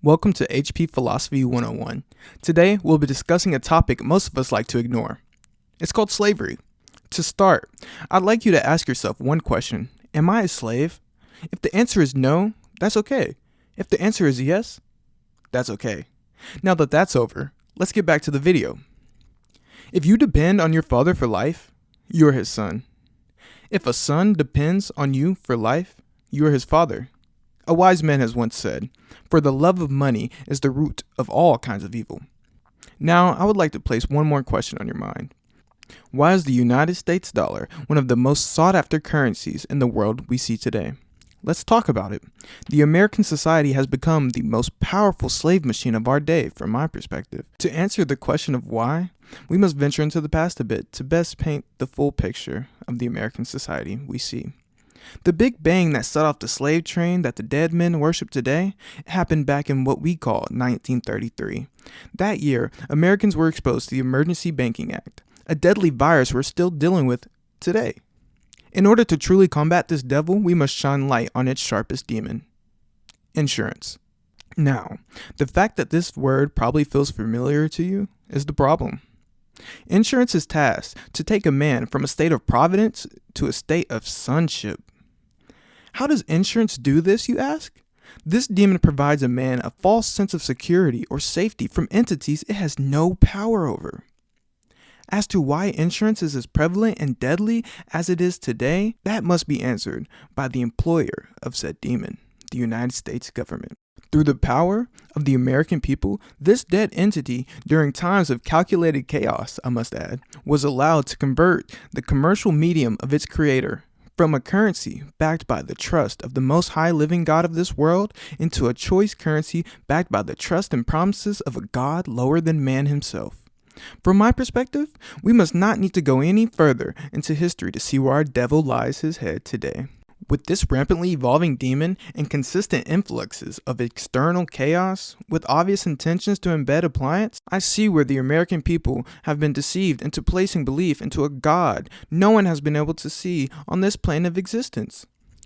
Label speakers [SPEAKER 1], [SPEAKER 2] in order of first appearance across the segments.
[SPEAKER 1] Welcome to HP Philosophy 101. Today, we'll be discussing a topic most of us like to ignore. It's called slavery. To start, I'd like you to ask yourself one question. Am I a slave? If the answer is no, that's okay. If the answer is yes, that's okay. Now that that's over, let's get back to the video. If you depend on your father for life, you're his son. If a son depends on you for life, you're his father. A wise man has once said, "For the love of money is the root of all kinds of evil." Now, I would like to place one more question on your mind. Why is the United States dollar one of the most sought-after currencies in the world we see today? Let's talk about it. The American society has become the most powerful slave machine of our day, from my perspective. To answer the question of why, we must venture into the past a bit to best paint the full picture of the American society we see. The Big Bang that set off the slave train that the dead men worship today happened back in what we call 1933. That year, Americans were exposed to the Emergency Banking Act, a deadly virus we're still dealing with today. In order to truly combat this devil, we must shine light on its sharpest demon: insurance. Now, the fact that this word probably feels familiar to you is the problem. Insurance is tasked to take a man from a state of providence to a state of sonship. How does insurance do this, you ask? This demon provides a man a false sense of security or safety from entities it has no power over. As to why insurance is as prevalent and deadly as it is today, that must be answered by the employer of said demon, the United States government. Through the power of the American people, this dead entity, during times of calculated chaos, I must add, was allowed to convert the commercial medium of its creator from a currency backed by the trust of the most high living God of this world into a choice currency backed by the trust and promises of a God lower than man himself. From my perspective, we must not need to go any further into history to see where our devil lies his head today. With this rampantly evolving demon and consistent influxes of external chaos, with obvious intentions to embed appliance, I see where the American people have been deceived into placing belief into a God no one has been able to see on this plane of existence.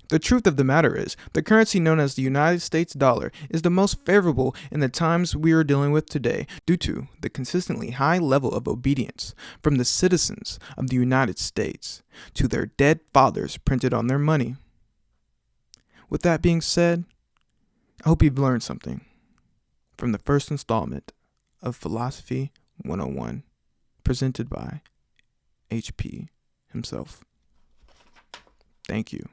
[SPEAKER 1] The truth of the matter is, the currency known as the United States dollar is the most favorable in the times we are dealing with today due to the consistently high level of obedience from the citizens of the United States to their dead fathers printed on their money. With that being said, I hope you've learned something from the first installment of Philosophy 101, presented by HP himself. Thank you.